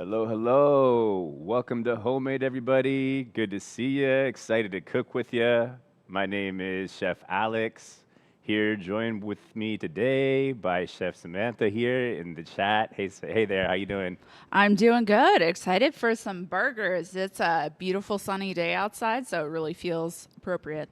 Hello, hello. Welcome to Homemade, everybody. Good to see you. Excited to cook with you. My name is Chef Alex. Here, joined with me today by Chef Samantha here in the chat. Hey there. How you doing? I'm doing good. Excited for some burgers. It's a beautiful sunny day outside, so it really feels appropriate.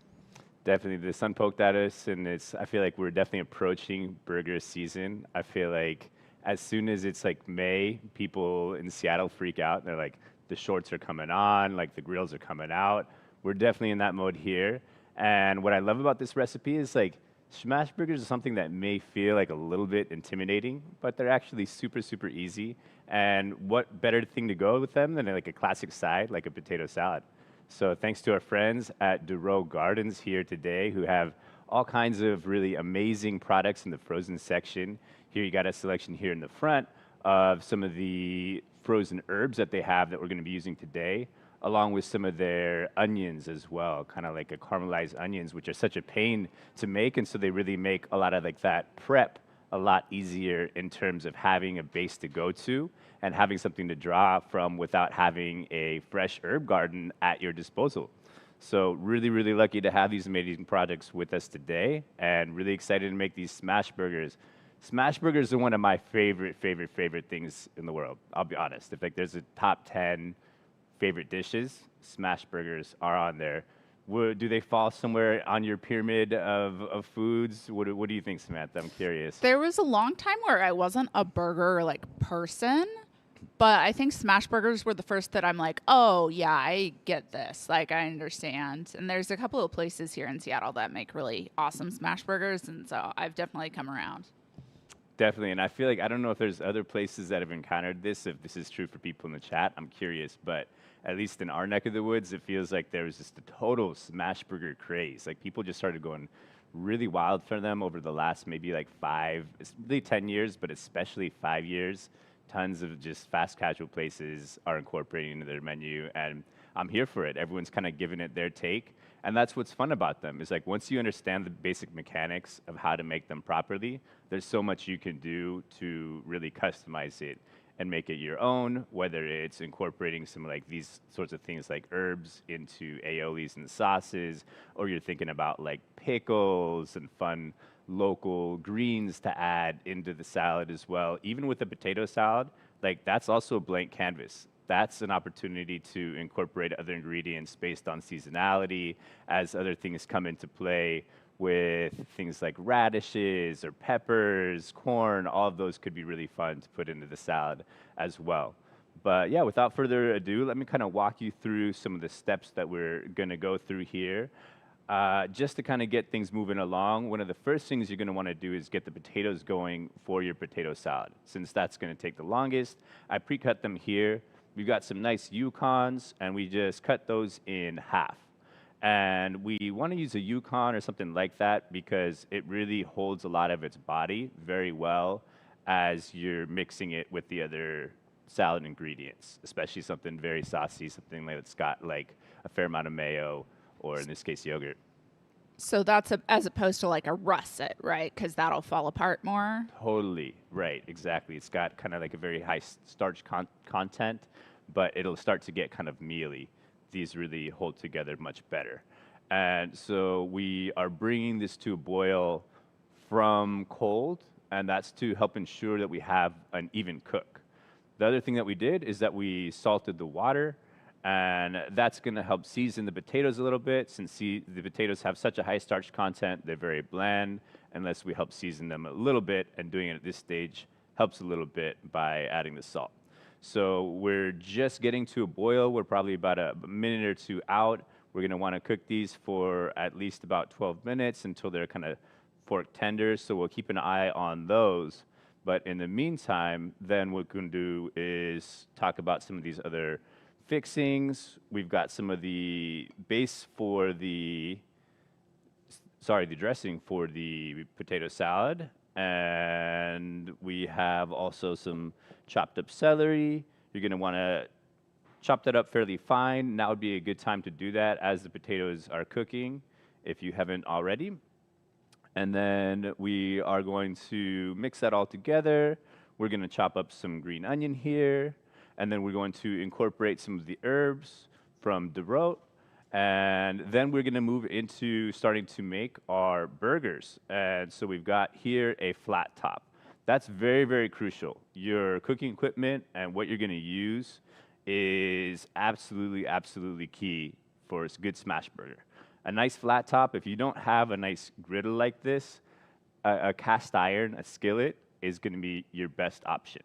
Definitely, the sun poked at us, and it's. I feel like we're definitely approaching burger season. I feel like as soon as it's like May, people in Seattle freak out. They're like, the shorts are coming on, like the grills are coming out. We're definitely in that mode here. And what I love about this recipe is like smash burgers are something that may feel like a little bit intimidating, but they're actually super easy. And what better thing to go with them than like a classic side, like a potato salad? So thanks to our friends at Dorot Gardens here today who have all kinds of really amazing products in the frozen section. Here you got a selection here in the front of some of the frozen herbs that they have that we're going to be using today, along with some of their onions as well, kind of like a caramelized onions, which are such a pain to make, and so they really make a lot of like that prep a lot easier in terms of having a base to go to and having something to draw from without having a fresh herb garden at your disposal. So really lucky to have these amazing projects with us today and really excited to make these smash burgers. Smash burgers are one of my favorite things in the world. I'll be honest. If like there's a top 10 favorite dishes, smash burgers are on there. Do they fall somewhere on your pyramid of foods? What do you think, Samantha? I'm curious. There was a long time where I wasn't a burger like person, but I think smash burgers were the first that I'm like, "Oh, yeah, I get this. Like I understand." And there's a couple of places here in Seattle that make really awesome smash burgers, and so I've definitely come around. Definitely, and I feel like I don't know if there's other places that have encountered this, if this is true for people in the chat. I'm curious, but at least in our neck of the woods, it feels like there was just a total smash burger craze. Like people just started going really wild for them over the last maybe like it's really 10 years, but especially 5 years. Tons of just fast casual places are incorporating into their menu, and I'm here for it. Everyone's kind of giving it their take, and that's what's fun about them. Is like once you understand the basic mechanics of how to make them properly, there's so much you can do to really customize it and make it your own, whether it's incorporating some like these sorts of things like herbs into aiolis and sauces, or you're thinking about like pickles and fun local greens to add into the salad as well. Even with the potato salad, like that's also a blank canvas. That's an opportunity to incorporate other ingredients based on seasonality as other things come into play with things like radishes or peppers, corn, all of those could be really fun to put into the salad as well. But yeah, without further ado, let me kind of walk you through some of the steps that we're going to go through here. Just to kind of get things moving along, one of the first things you're going to want to do is get the potatoes going for your potato salad. Since that's going to take the longest, I pre-cut them here. We've got some nice Yukons, and we just cut those in half. And we want to use a Yukon or something like that because it really holds a lot of its body very well as you're mixing it with the other salad ingredients, especially something very saucy, something that's got like a fair amount of mayo or in this case yogurt. So as opposed to like a russet, right? Because that'll fall apart more. Totally right, exactly. It's got kind of like a very high starch content, but it'll start to get kind of mealy. These really hold together much better. And so we are bringing this to a boil from cold, and that's to help ensure that we have an even cook. The other thing that we did is that we salted the water, and that's going to help season the potatoes a little bit. Since the potatoes have such a high starch content, they're very bland. Unless we help season them a little bit, and doing it at this stage helps a little bit by adding the salt. So we're just getting to a boil. We're probably about a minute or two out. We're going to want to cook these for at least about 12 minutes until they're kind of fork tender. So we'll keep an eye on those. But in the meantime, then what we're going to do is talk about some of these other fixings. We've got some of the base for the dressing for the potato salad. And we have also some chopped up celery. You're going to want to chop that up fairly fine. Now would be a good time to do that as the potatoes are cooking, if you haven't already. And then we are going to mix that all together. We're going to chop up some green onion here. and then we're going to incorporate some of the herbs from Dorot, and then we're going to move into starting to make our burgers. And so we've got here a flat top. That's very, very crucial. Your cooking equipment and what you're going to use is absolutely, absolutely key for a good smash burger. A nice flat top, if you don't have a nice griddle like this, a cast iron, a skillet, is going to be your best option.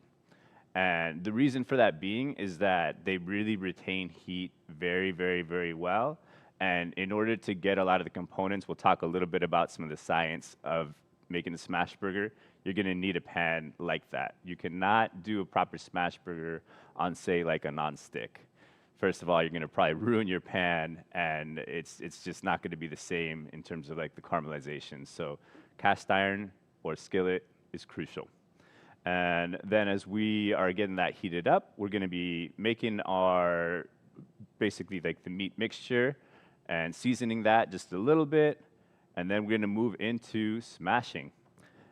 And the reason for that being is that they really retain heat very, very, very well. And in order to get a lot of the components, we'll talk a little bit about some of the science of making a smash burger. You're going to need a pan like that. You cannot do a proper smash burger on, say, like a non-stick. First of all, you're going to probably ruin your pan, and it's just not going to be the same in terms of like the caramelization. So cast iron or skillet is crucial. And then as we are getting that heated up, we're going to be making our basically like the meat mixture and seasoning that just a little bit. And then we're going to move into smashing.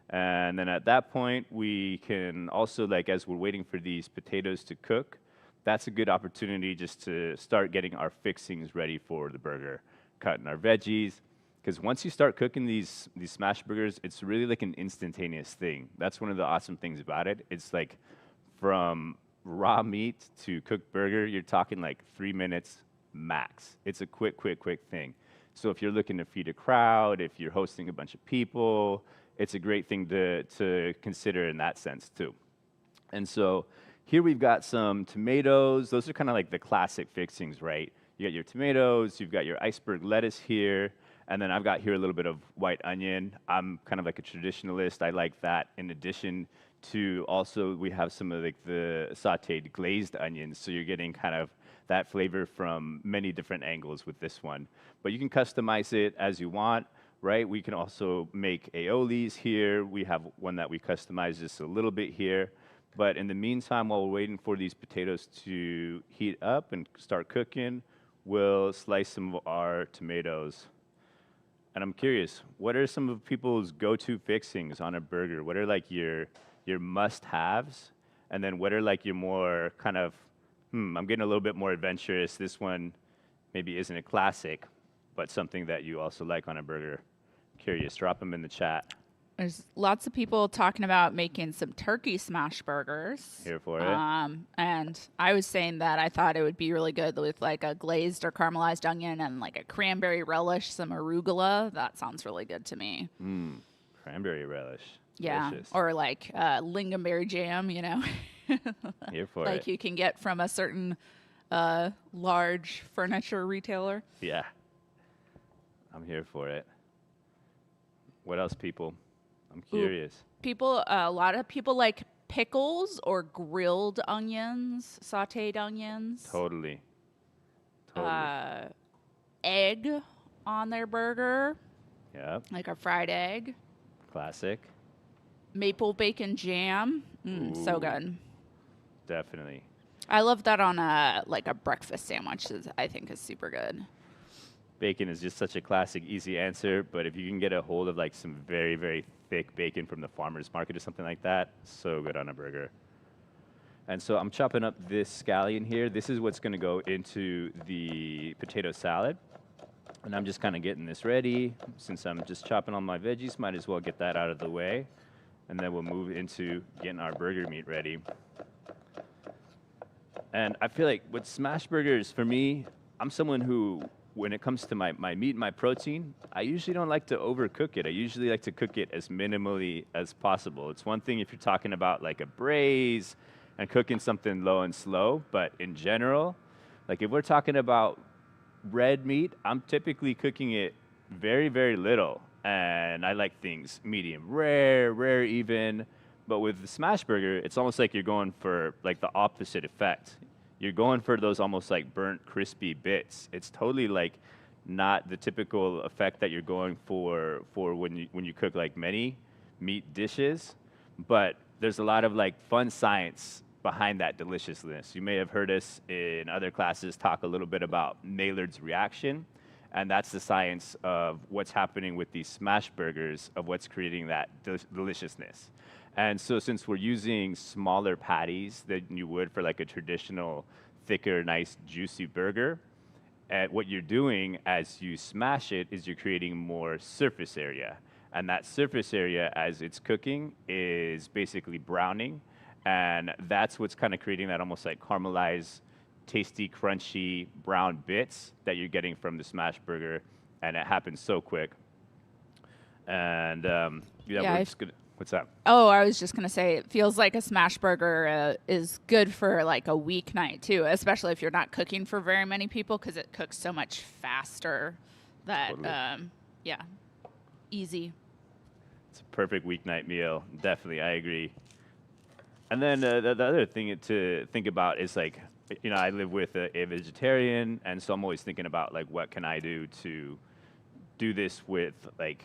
And then at that point, we can also, like as we're waiting for these potatoes to cook, that's a good opportunity just to start getting our fixings ready for the burger, cutting our veggies. Because once you start cooking these smash burgers, it's really like an instantaneous thing. That's one of the awesome things about it. It's like from raw meat to cooked burger, you're talking like 3 minutes max. It's a quick thing. So if you're looking to feed a crowd, if you're hosting a bunch of people, it's a great thing to consider in that sense too. And so here we've got some tomatoes. Those are kind of like the classic fixings, right? You got your tomatoes, you've got your iceberg lettuce here, and then I've got here a little bit of white onion. I'm kind of like a traditionalist. I like that. In addition to also, we have some of like the sauteed glazed onions, so you're getting kind of that flavor from many different angles with this one. But you can customize it as you want, right? We can also make aiolis here. We have one that we customize just a little bit here. But in the meantime, while we're waiting for these potatoes to heat up and start cooking, we'll slice some of our tomatoes. And I'm curious, what are some of people's go-to fixings on a burger? What are like your must-haves? And then what are like your more kind of, I'm getting a little bit more adventurous. This one maybe isn't a classic, but something that you also like on a burger. Curious, drop them in the chat. There's lots of people talking about making some turkey smash burgers. Here for it. And I was saying that I thought it would be really good with like a glazed or caramelized onion and like a cranberry relish, some arugula. That sounds really good to me. Cranberry relish. Yeah. Delicious. Or like lingonberry jam, you know. Here for like it. you can get from a certain large furniture retailer. Yeah. I'm here for it. What else, people? I'm curious. A lot of people like pickles or grilled onions, sauteed onions. Totally. Egg on their burger, Yep. like a fried egg. Classic. Maple bacon jam, so Ooh. good. Definitely. I love that on a breakfast sandwich. I think is super good. Bacon is just such a classic, easy answer, but if you can get a hold of like some very, very thick bacon from the farmer's market or something like that, so good on a burger. And so I'm chopping up this scallion here. This is what's going to go into the potato salad. And I'm just kind of getting this ready. Since I'm just chopping all my veggies, might as well get that out of the way. And then we'll move into getting our burger meat ready. And I feel like with smash burgers, for me, I'm someone who, when it comes to my meat and my protein, I usually don't like to overcook it. I usually like to cook it as minimally as possible. It's one thing if you're talking about like a braise and cooking something low and slow, but in general, like if we're talking about red meat, I'm typically cooking it very, very little. And I like things medium rare even. But with the smash burger, it's almost like you're going for like the opposite effect. You're going for those almost like burnt, crispy bits. It's totally like not the typical effect that you're going for when you cook like many meat dishes. But there's a lot of like fun science behind that deliciousness. You may have heard us in other classes talk a little bit about Maillard's reaction. And that's the science of what's happening with these smash burgers, of what's creating that deliciousness. And so since we're using smaller patties than you would for like a traditional thicker, nice, juicy burger, and what you're doing as you smash it is you're creating more surface area. And that surface area, as it's cooking, is basically browning. And that's what's kind of creating that almost like caramelized, tasty, crunchy brown bits that you're getting from the smash burger. And it happens so quick. And yeah, Yeah, we're just gonna. What's up? Oh, I was just gonna say, it feels like a smash burger is good for like a weeknight too, especially if you're not cooking for very many people, because it cooks so much faster. That Totally. yeah, easy. It's a perfect weeknight meal. Definitely, I agree. And then the other thing to think about is like, I live with a vegetarian, and so I'm always thinking about like, what can I do to do this with like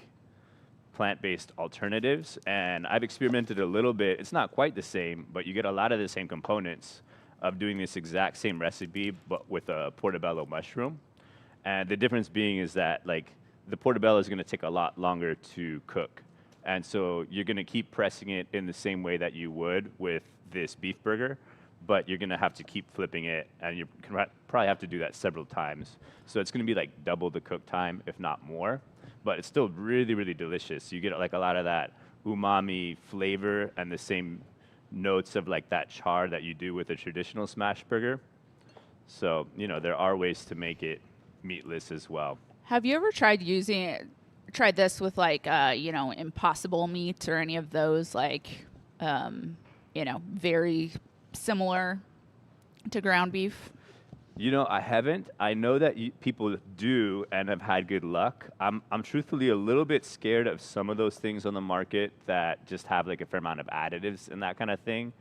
plant-based alternatives. And I've experimented a little bit. It's not quite the same, but you get a lot of the same components of doing this exact same recipe, but with a portobello mushroom. And the difference being is that like the portobello is going to take a lot longer to cook. And so you're going to keep pressing it in the same way that you would with this beef burger, but you're going to have to keep flipping it, and you probably have to do that several times. So it's going to be like double the cook time, if not more. But it's still really, really delicious. You get like a lot of that umami flavor and the same notes of like that char that you do with a traditional smash burger. So, there are ways to make it meatless as well. Have you ever tried this with like Impossible meat or any of those like very similar to ground beef? I haven't. I know that people do and have had good luck. I'm truthfully a little bit scared of some of those things on the market that just have like a fair amount of additives and that kind of thing.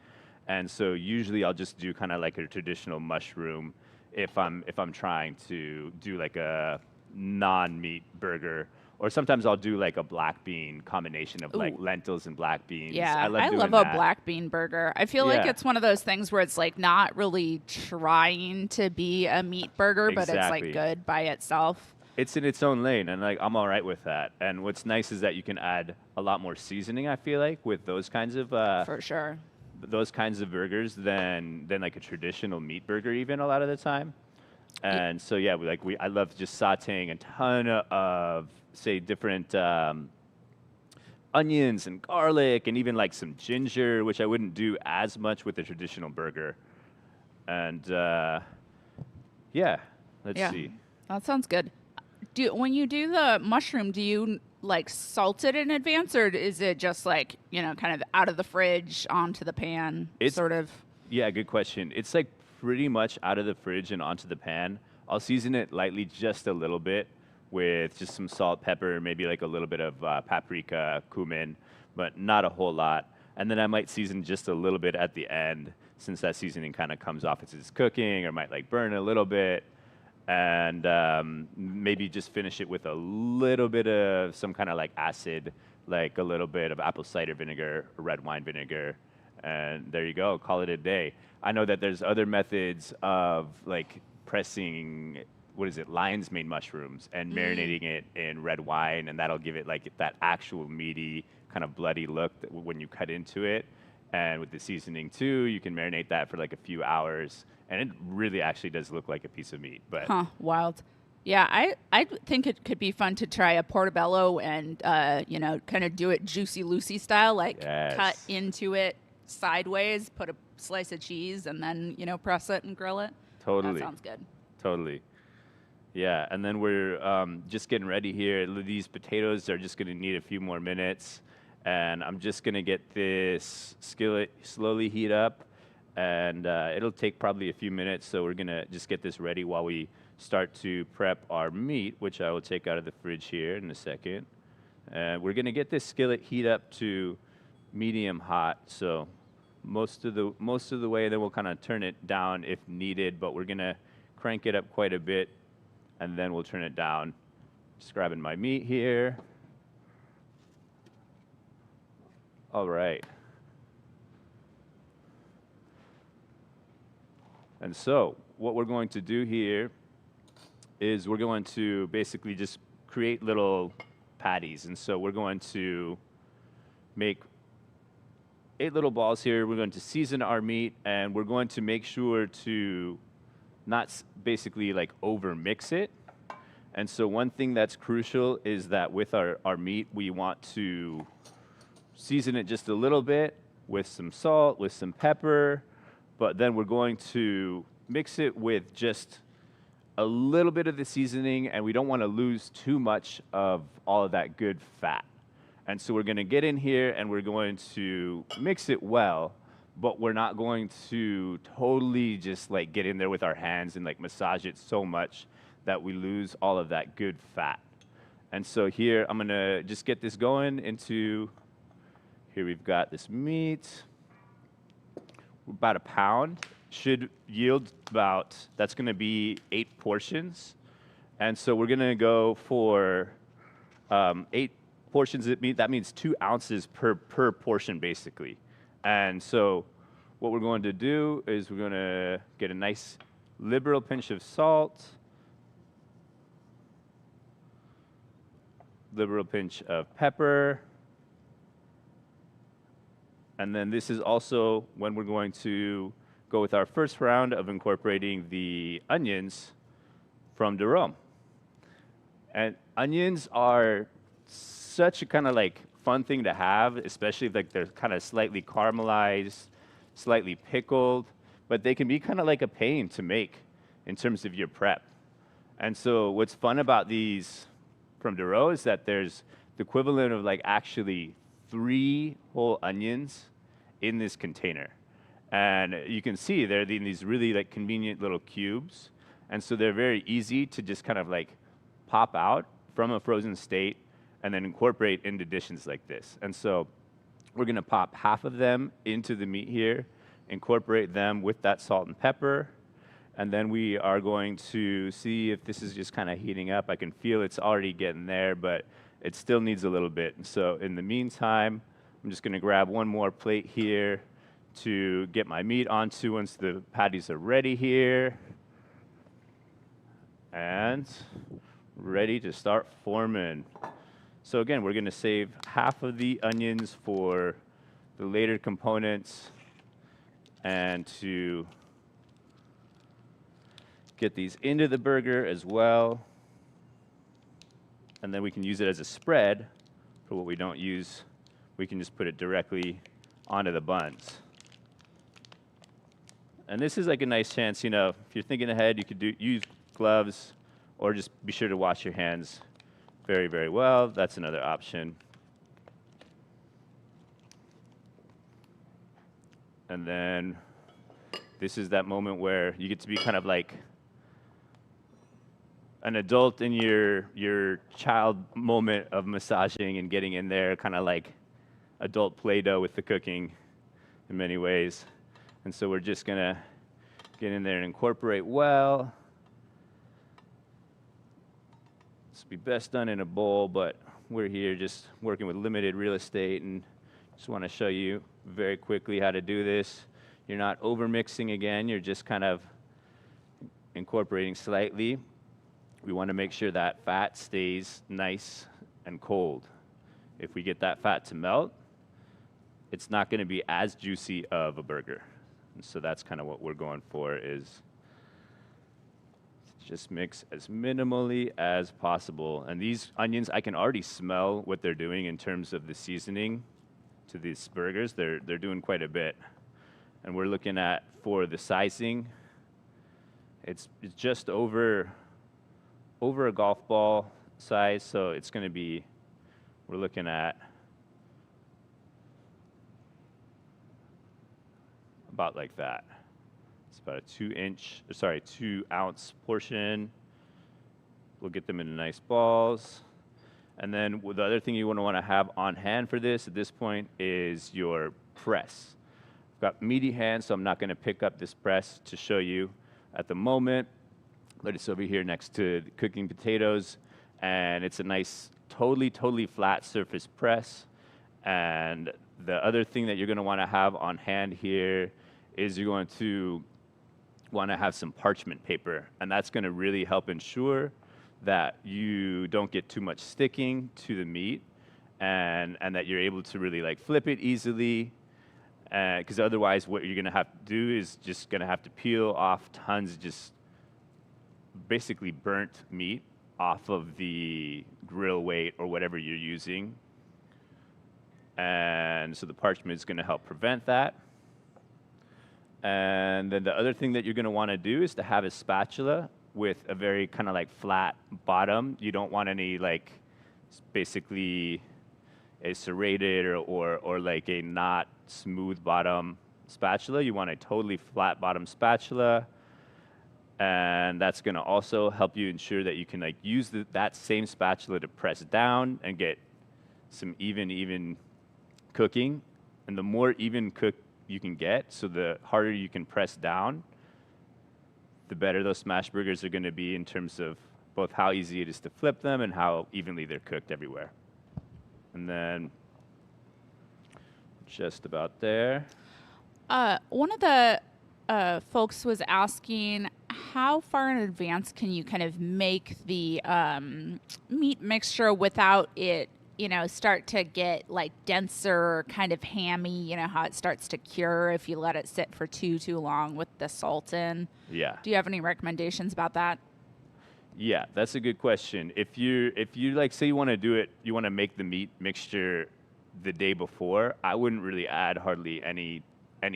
And so usually I'll just do kind of like a traditional mushroom if I'm trying to do like a non-meat burger. Or sometimes I'll do like a black bean combination of like Ooh. lentils and black beans. Yeah, I love doing love a that. black bean burger. I feel like Yeah. it's one of those things where it's like not really trying to be a meat burger, but it's like Exactly. good by itself. It's in its own lane, and like I'm all right with that. And what's nice is that you can add a lot more seasoning. I feel like with For sure. those kinds of burgers than like a traditional meat burger, even a lot of the time. Y- And so yeah, I love just sautéing a ton of say different onions and garlic and even like some ginger, which I wouldn't do as much with a traditional burger. And yeah, let's Yeah, see. that sounds good. When you do the mushroom, do you like salt it in advance, or is it just like kind of out of the fridge onto the pan, It's sort of? Yeah, good question. It's like pretty much out of the fridge and onto the pan. I'll season it lightly, just a little bit, with just some salt, pepper, maybe like a little bit of paprika, cumin, but not a whole lot. And then I might season just a little bit at the end, since that seasoning kind of comes off as it's cooking, or might like burn a little bit. And maybe just finish it with a little bit of some kind of like acid, like a little bit of apple cider vinegar or red wine vinegar, and there you go. Call it a day. I know that there's other methods of like pressing, what is it, lion's mane mushrooms and marinating it in red wine, and that'll give it like that actual meaty kind of bloody look when you cut into it. And with the seasoning too, you can marinate that for like a few hours, and it really actually does look like a piece of meat. But Huh, wild. Yeah, I think it could be fun to try a portobello and kind of do it Juicy Lucy style, like cut yes, into it sideways, put a slice of cheese, and then press it and grill it. That totally, sounds good. totally. Yeah, and then we're just getting ready here. These potatoes are just going to need a few more minutes, and I'm just going to get this skillet slowly heat up, and it'll take probably a few minutes. So we're going to just get this ready while we start to prep our meat, which I will take out of the fridge here in a second. And we're going to get this skillet heat up to medium hot, so most of the way. Then we'll kind of turn it down if needed, but we're going to crank it up quite a bit, and then we'll turn it down. Just grabbing my meat here. All right. And so what we're going to do here is we're going to basically just create little patties. And so we're going to make 8 little balls here. We're going to season our meat, and we're going to make sure to not basically like over mix it. And so one thing that's crucial is that with our meat, we want to season it just a little bit with some salt, with some pepper, but then we're going to mix it with just a little bit of the seasoning, and we don't want to lose too much of all of that good fat. And so we're going to get in here and we're going to mix it well, but we're not going to totally just like get in there with our hands and like massage it so much that we lose all of that good fat. And so here I'm going to just get this going into, here we've got this meat, about a pound. Should yield about, that's going to be 8 portions. And so we're going to go for 8 portions of meat. That means 2 ounces per portion, basically. And so what we're going to do is we're going to get a nice liberal pinch of salt, liberal pinch of pepper, and then this is also when we're going to go with our first round of incorporating the onions from Dorot. And onions are such a kind of like fun thing to have, especially if like they're kind of slightly caramelized, slightly pickled, but they can be kind of like a pain to make in terms of your prep. And so what's fun about these from Dorot is that there's the equivalent of like actually 3 whole onions in this container. And you can see they're in these really like convenient little cubes. And so they're very easy to just kind of like pop out from a frozen state and then incorporate into dishes like this. And so we're gonna pop half of them into the meat here, incorporate them with that salt and pepper, and then we are going to see if this is just kind of heating up. I can feel it's already getting there, but it still needs a little bit. And so in the meantime, I'm just gonna grab one more plate here to get my meat onto once the patties are ready here. And ready to start forming. So again, we're gonna save half of the onions for the later components and to get these into the burger as well. And then we can use it as a spread for what we don't use. We can just put it directly onto the buns. And this is like a nice chance, you know, if you're thinking ahead, you could use gloves or just be sure to wash your hands very, very well. That's another option. And then this is that moment where you get to be kind of like an adult in your child moment of massaging and getting in there, kind of like adult Play-Doh with the cooking in many ways. And so we're just gonna get in there and incorporate well. This would be best done in a bowl, but we're here just working with limited real estate and just want to show you very quickly how to do this. You're not over mixing again, you're just kind of incorporating slightly. We want to make sure that fat stays nice and cold. If we get that fat to melt, it's not going to be as juicy of a burger. And so that's kind of what we're going for, is just mix as minimally as possible. And these onions, I can already smell what they're doing in terms of the seasoning to these burgers. They're doing quite a bit. And we're looking at, for the sizing, it's just over a golf ball size, so it's going to be, we're looking at about like that. It's about a 2 ounce portion. We'll get them into nice balls. And then the other thing you want to have on hand for this at this point is your press. I've got meaty hands, so I'm not going to pick up this press to show you at the moment, but it's over here next to the cooking potatoes, and it's a nice, totally flat surface press. And the other thing that you're going to want to have on hand here is you're going to want to have some parchment paper, and that's going to really help ensure that you don't get too much sticking to the meat, and that you're able to really like flip it easily. Because otherwise, what you're going to have to do is just going to have to peel off tons of just basically burnt meat off of the grill weight or whatever you're using. And so the parchment is going to help prevent that. And then the other thing that you're going to want to do is to have a spatula with a very kind of like flat bottom. You don't want any like basically a serrated or like a not smooth bottom spatula. You want a totally flat bottom spatula. And that's going to also help you ensure that you can like use that same spatula to press down and get some even cooking. And the more even cook you can get, so the harder you can press down, the better those smash burgers are going to be in terms of both how easy it is to flip them and how evenly they're cooked everywhere. And then just about there. One of the folks was asking, how far in advance can you kind of make the meat mixture without it, start to get like denser, kind of hammy? You know how it starts to cure if you let it sit for too long with the salt in. Yeah. Do you have any recommendations about that? Yeah, that's a good question. If you like say you want to do it, you want to make the meat mixture the day before, I wouldn't really add hardly any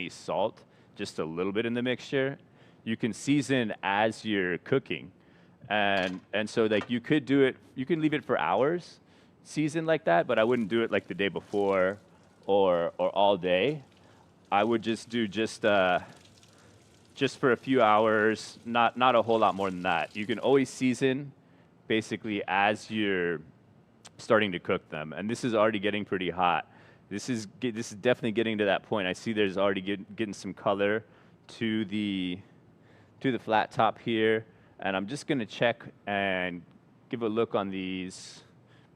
salt, just a little bit in the mixture. You can season as you're cooking. And so like you could do it, you can leave it for hours, season like that, but I wouldn't do it like the day before or all day. I would just do just for a few hours, not a whole lot more than that. You can always season basically as you're starting to cook them. And this is already getting pretty hot. This is definitely getting to that point. I see there's already getting some color to the flat top here. And I'm just gonna check and give a look on these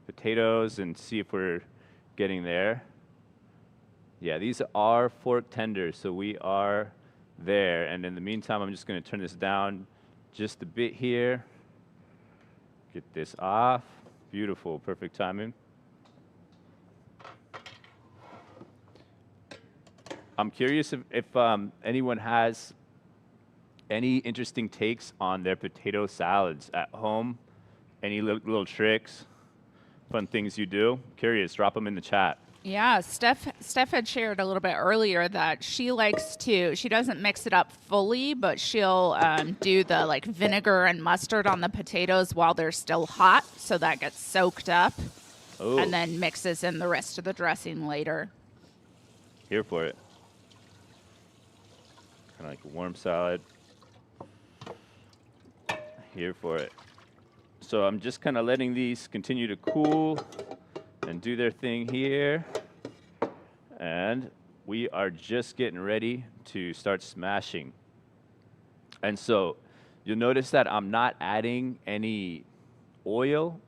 potatoes and see if we're getting there. Yeah, these are fork tenders, so we are there. And in the meantime, I'm just gonna turn this down just a bit here. Get this off. Beautiful, perfect timing. I'm curious if anyone has any interesting takes on their potato salads at home. Any little tricks, fun things you do? Curious, drop them in the chat. Yeah, Steph had shared a little bit earlier that she doesn't mix it up fully, but she'll do the like vinegar and mustard on the potatoes while they're still hot, so that gets soaked up, and then mixes in the rest of the dressing later. Here for it. Kind of like a warm salad. Here for it. So I'm just kind of letting these continue to cool and do their thing here. And we are just getting ready to start smashing. And so you'll notice that I'm not adding any oil.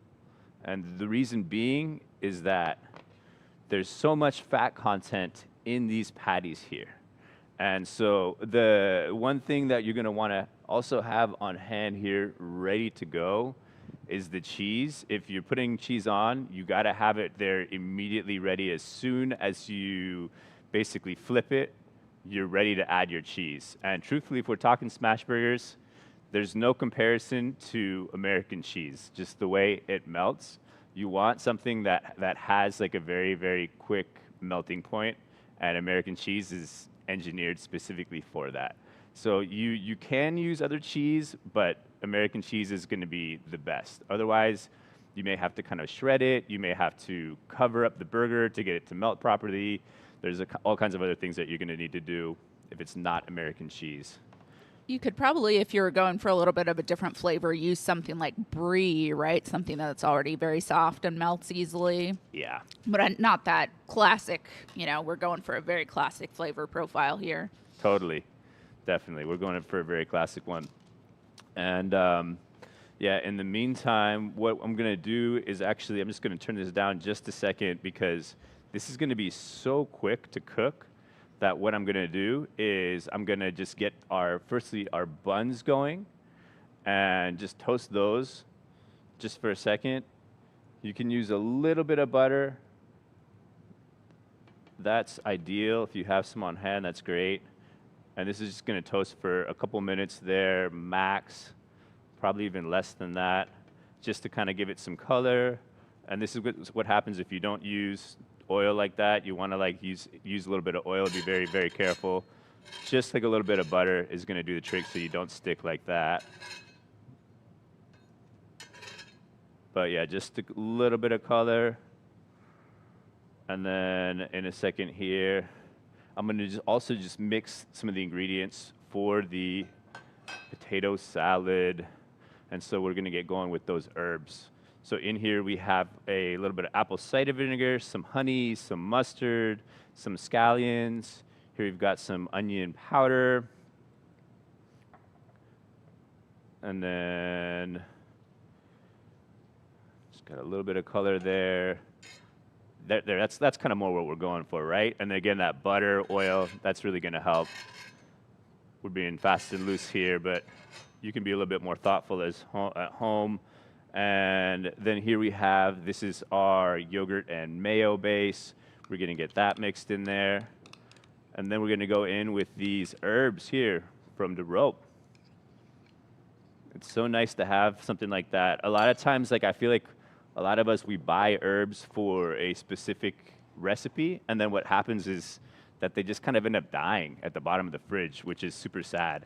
And the reason being is that there's so much fat content in these patties here. And so the one thing that you're gonna wanna also have on hand here ready to go is the cheese. If you're putting cheese on, you gotta have it there immediately ready. As soon as you basically flip it, you're ready to add your cheese. And truthfully, if we're talking smash burgers, there's no comparison to American cheese, just the way it melts. You want something that has like a very, very quick melting point, and American cheese is engineered specifically for that. So you can use other cheese, but American cheese is going to be the best. Otherwise, you may have to kind of shred it. You may have to cover up the burger to get it to melt properly. There's all kinds of other things that you're going to need to do if it's not American cheese. You could probably, if you were going for a little bit of a different flavor, use something like brie, right? Something that's already very soft and melts easily. Yeah. But not that classic, we're going for a very classic flavor profile here. Totally. Definitely. We're going for a very classic one. And yeah, in the meantime, what I'm going to do is I'm just going to turn this down just a second because this is going to be so quick to cook that what I'm gonna do is I'm gonna just get firstly our buns going and just toast those just for a second. You can use a little bit of butter. That's ideal. If you have some on hand, that's great. And this is just gonna toast for a couple minutes there, max, probably even less than that, just to kind of give it some color. And this is what happens if you don't use oil like that. You wanna like use a little bit of oil, be very, very careful. Just like a little bit of butter is gonna do the trick so you don't stick like that. But yeah, just a little bit of color. And then in a second here, I'm gonna also just mix some of the ingredients for the potato salad. And so we're gonna get going with those herbs. So in here we have a little bit of apple cider vinegar, some honey, some mustard, some scallions. Here we've got some onion powder. And then just got a little bit of color there. That's kind of more what we're going for, right? And again, that butter, oil, that's really gonna help. We're being fast and loose here, but you can be a little bit more thoughtful at home. And then here we have, this is our yogurt and mayo base. We're gonna get that mixed in there. And then we're gonna go in with these herbs here from Dorot. It's so nice to have something like that. A lot of times, like I feel like a lot of us, we buy herbs for a specific recipe, and then what happens is that they just kind of end up dying at the bottom of the fridge, which is super sad.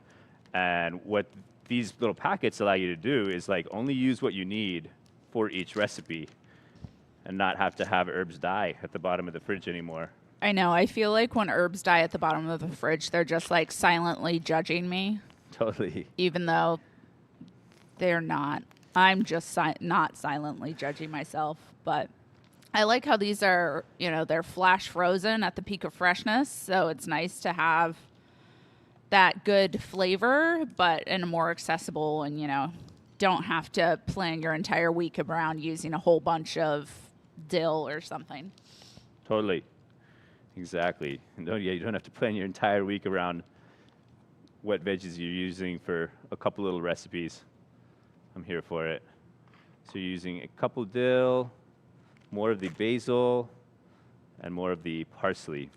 And what these little packets allow you to do is like only use what you need for each recipe and not have to have herbs die at the bottom of the fridge anymore. I know. I feel like when herbs die at the bottom of the fridge, they're just like silently judging me, Totally. even though they're not. I'm just not silently judging myself, but I like how these are, they're flash frozen at the peak of freshness. So it's nice to have that good flavor, but in a more accessible and, don't have to plan your entire week around using a whole bunch of dill or something. Totally. Exactly. No, yeah, you don't have to plan your entire week around what veggies you're using for a couple little recipes. I'm here for it. So you're using a couple dill, more of the basil, and more of the parsley.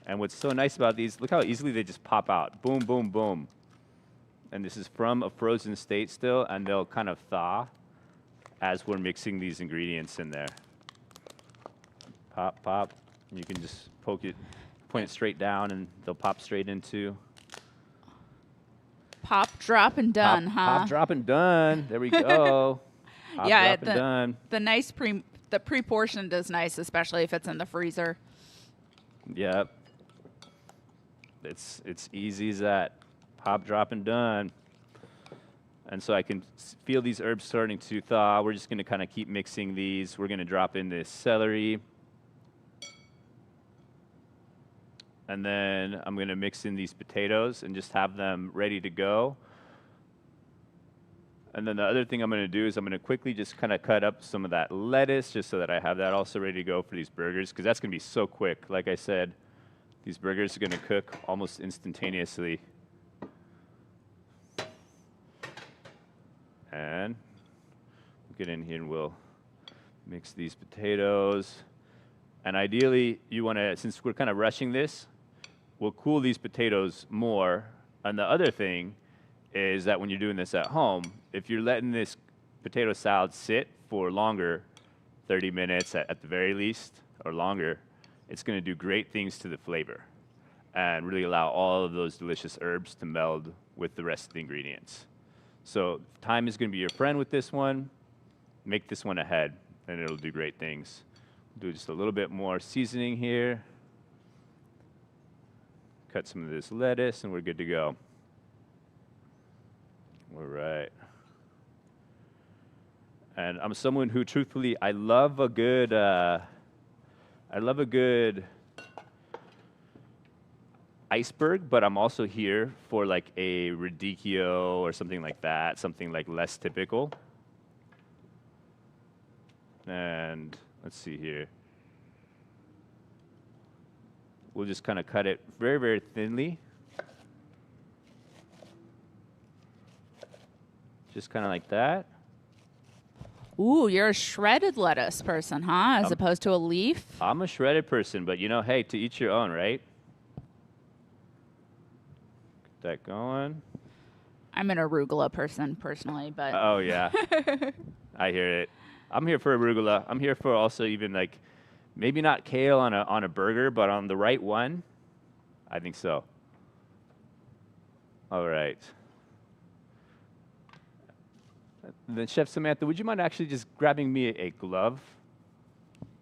And what's so nice about these, look how easily they just pop out. Boom, boom, boom. And this is from a frozen state still, and they'll kind of thaw as we're mixing these ingredients in there. Pop, pop. And you can just point it straight down, and they'll pop straight into. Pop, drop, and done, huh? Pop, drop, and done. There we go. Pop, yeah, drop, and done. The pre-portioned is nice, especially if it's in the freezer. Yep. It's easy as that. Pop, drop, and done. And so I can feel these herbs starting to thaw. We're just going to kind of keep mixing these. We're going to drop in this celery. And then I'm going to mix in these potatoes and just have them ready to go. And then the other thing I'm going to do is I'm going to quickly just kind of cut up some of that lettuce just so that I have that also ready to go for these burgers, because that's going to be so quick. Like I said, these burgers are going to cook almost instantaneously. And we'll get in here and we'll mix these potatoes. And ideally, you want to, since we're kind of rushing this, we'll cool these potatoes more. And the other thing is that when you're doing this at home, if you're letting this potato salad sit for longer, 30 minutes at the very least, or longer, it's going to do great things to the flavor and really allow all of those delicious herbs to meld with the rest of the ingredients. So time is going to be your friend with this one. Make this one ahead, and it'll do great things. Do just a little bit more seasoning here. Cut some of this lettuce, and we're good to go. All right. And I'm someone who, truthfully, I love a good iceberg, but I'm also here for like a radicchio or something like that, something like less typical. And let's see here. we'll just kind of cut it very, very thinly. Just kind of like that. Ooh, you're a shredded lettuce person, huh? As opposed to a leaf? I'm a shredded person, but you know, hey, to each your own, right? Get that going. I'm an arugula person personally, but Oh, yeah. I hear it. I'm here for arugula. I'm here for also even like, maybe not kale on a burger, but on the right one, I think so. All right. Then Chef Samantha, would you mind actually just grabbing me a glove?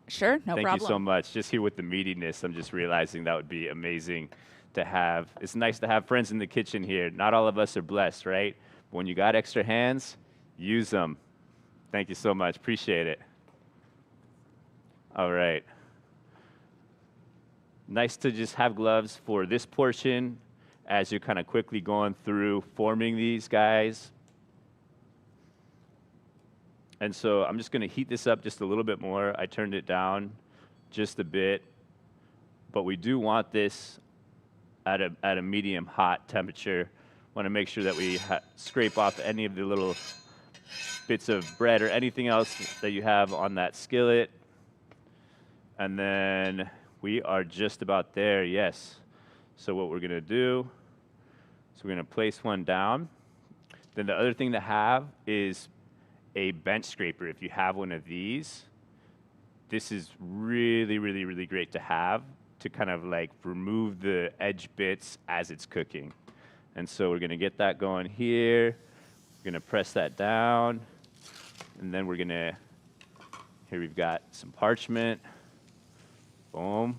sure, no Thank problem. you so much. Just here with the meatiness, I'm just realizing that would be amazing to have. It's nice to have friends in the kitchen here. Not all of us are blessed, right? But when you got extra hands, use them. Thank you so much. Appreciate it. All right. Nice to just have gloves for this portion as you're kind of quickly going through forming these guys. And so I'm just going to heat this up just a little bit more. I turned it down just a bit. But we do want this at a medium hot temperature. Want to make sure that we scrape off any of the little bits of bread or anything else that you have on that skillet. And then we are just about there, yes. So what we're going to do is we're going to place one down. Then the other thing to have is a bench scraper. If you have one of these, this is really, really, really great to have to kind of like remove the edge bits as it's cooking. And so we're gonna get that going here. We're gonna press that down. And then we're gonna, here we've got some parchment. Boom.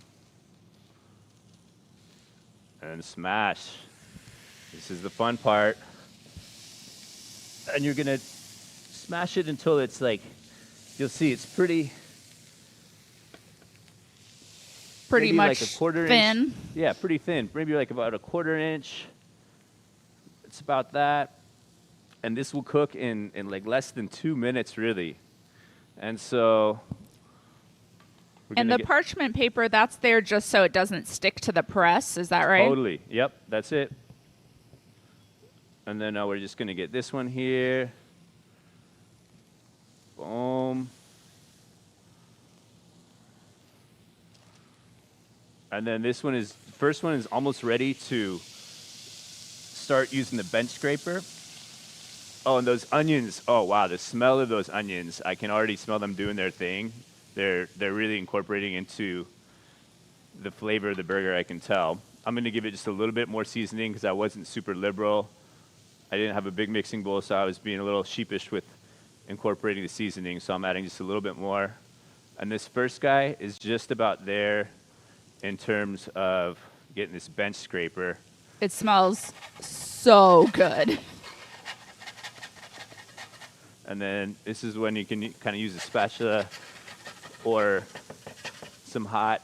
And smash. This is the fun part. And you're gonna smash it until it's like, you'll see it's pretty Pretty much like a quarter thin. inch. Yeah, pretty thin. Maybe like about a quarter inch. It's about that. And this will cook in like less than 2 minutes, really. And so And the parchment paper, that's there just so it doesn't stick to the press. Is that right? Totally. Yep, that's it. And then we're just going to get this one here. Boom. And then this one is, the first one is almost ready to start using the bench scraper. Oh, and those onions, oh wow, the smell of those onions, I can already smell them doing their thing. They're really incorporating into the flavor of the burger, I can tell. I'm gonna give it just a little bit more seasoning because I wasn't super liberal. I didn't have a big mixing bowl, so I was being a little sheepish with incorporating the seasoning, so I'm adding just a little bit more. And this first guy is just about there in terms of getting this bench scraper. It smells so good. And then this is when you can kind of use a spatula or some hot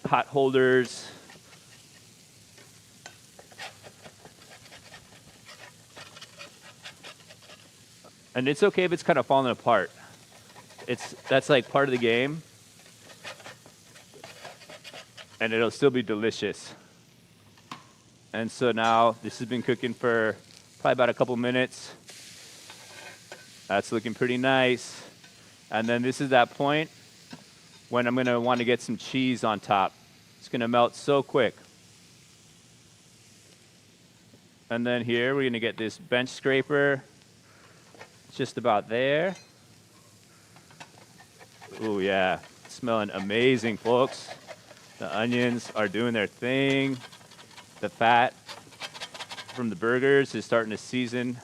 holders. And it's okay if it's kind of falling apart. That's like part of the game. And it'll still be delicious. And so now this has been cooking for probably about a couple minutes. That's looking pretty nice. And then this is that point when I'm gonna want to get some cheese on top. It's gonna melt so quick. And then here we're gonna get this bench scraper just about there. Oh yeah, smelling amazing, folks. The onions are doing their thing. The fat from the burgers is starting to season.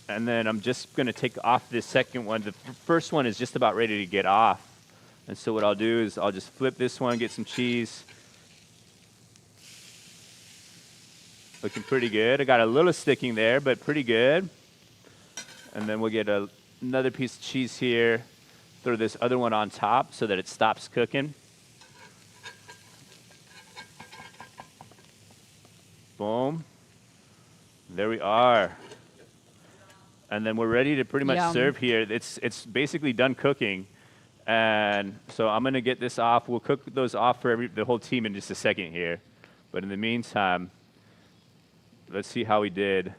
And then I'm just gonna take off this second one. The first one is just about ready to get off. And so what I'll do is I'll just flip this one, get some cheese. Looking pretty good. I got a little sticking there, but pretty good. And then we'll get another piece of cheese here. Throw this other one on top so that it stops cooking. Boom. There we are. And then we're ready to pretty much Yum. serve here. It's basically done cooking. And so I'm gonna get this off. We'll cook those off for the whole team in just a second here. But in the meantime, let's see how we did.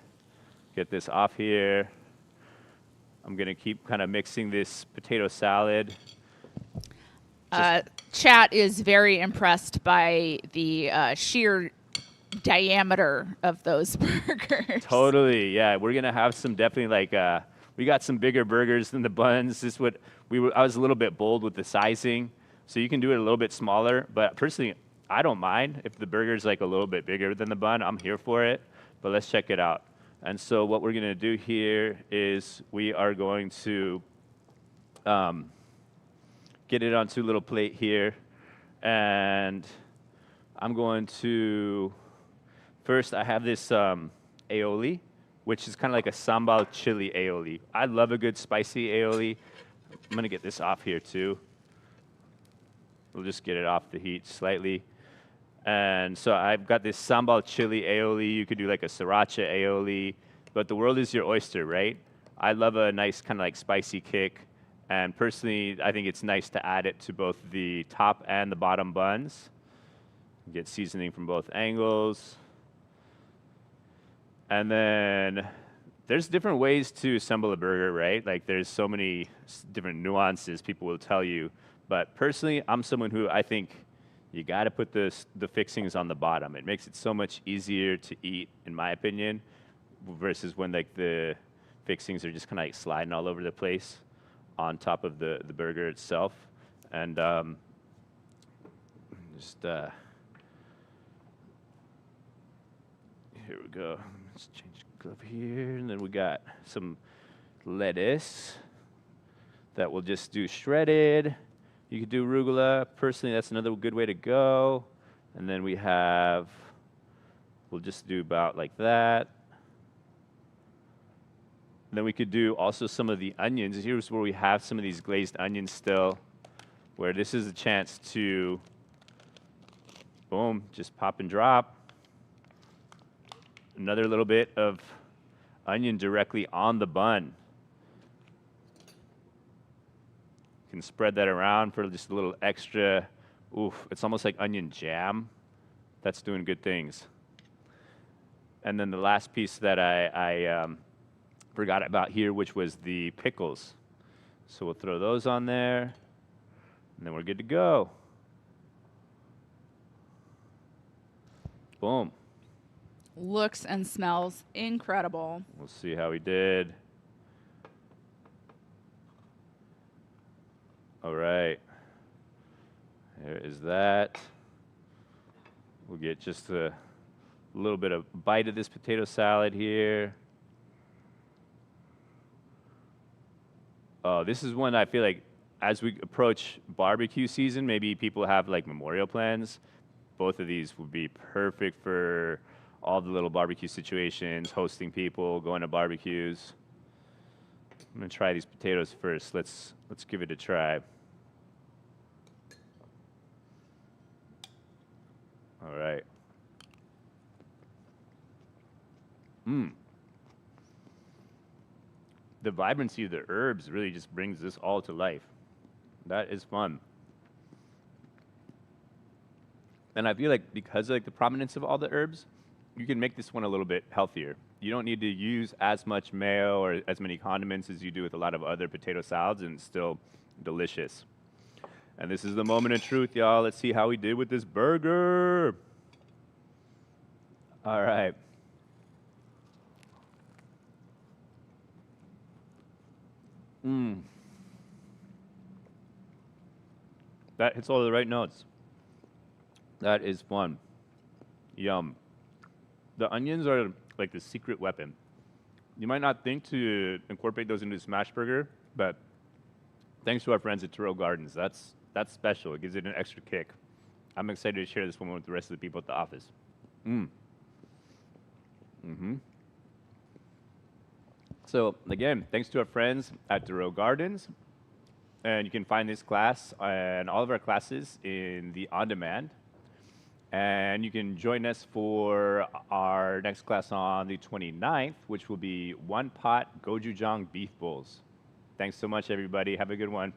Get this off here. I'm gonna keep kind of mixing this potato salad. Chat is very impressed by the sheer diameter of those burgers. Totally, yeah. We're gonna have some definitely like we got some bigger burgers than the buns. This is what I was a little bit bold with the sizing, so you can do it a little bit smaller. But personally, I don't mind if the burger's like a little bit bigger than the bun. I'm here for it. But let's check it out. And so what we're gonna do here is we are going to get it onto a little plate here, and I'm going to first. I have this aioli, which is kind of like a sambal chili aioli. I love a good spicy aioli. I'm gonna get this off here too. We'll just get it off the heat slightly. And so I've got this sambal chili aioli. You could do like a sriracha aioli, but the world is your oyster, right? I love a nice kind of like spicy kick. And personally, I think it's nice to add it to both the top and the bottom buns. Get seasoning from both angles. And then there's different ways to assemble a burger, right? Like there's so many different nuances people will tell you. But personally, I'm someone who I think you got to put the fixings on the bottom. It makes it so much easier to eat, in my opinion, versus when like the fixings are just kind of like sliding all over the place on top of the burger itself. And here we go. Let's change the glove here, and then we got some lettuce that we'll just do shredded. You could do arugula. Personally, that's another good way to go. And then we'll just do about like that. And then we could do also some of the onions. Here's where we have some of these glazed onions still, where this is a chance to, boom, just pop and drop. Another little bit of onion directly on the bun. You can spread that around for just a little extra, oof, it's almost like onion jam. That's doing good things. And then the last piece that I forgot about here, which was the pickles. So we'll throw those on there, and then we're good to go. Boom. Looks and smells incredible. We'll see how we did. All right. There is that. We'll get just a little bit of bite of this potato salad here. This is one I feel like as we approach barbecue season, maybe people have like memorial plans. Both of these would be perfect for all the little barbecue situations, hosting people, going to barbecues. I'm gonna try these potatoes first. Let's give it a try. All right. The vibrancy of the herbs really just brings this all to life. That is fun. And I feel like because of like the prominence of all the herbs, you can make this one a little bit healthier. You don't need to use as much mayo or as many condiments as you do with a lot of other potato salads, and it's still delicious. And this is the moment of truth, y'all. Let's see how we did with this burger. All right. That hits all the right notes. That is fun. Yum. The onions are like the secret weapon. You might not think to incorporate those into a smashburger, but thanks to our friends at Dorot Gardens, that's special. It gives it an extra kick. I'm excited to share this one with the rest of the people at the office. So again, thanks to our friends at Dorot Gardens. And you can find this class and all of our classes in the on-demand. And you can join us for our next class on the 29th, which will be one-pot gochujang beef bowls. Thanks so much, everybody. Have a good one.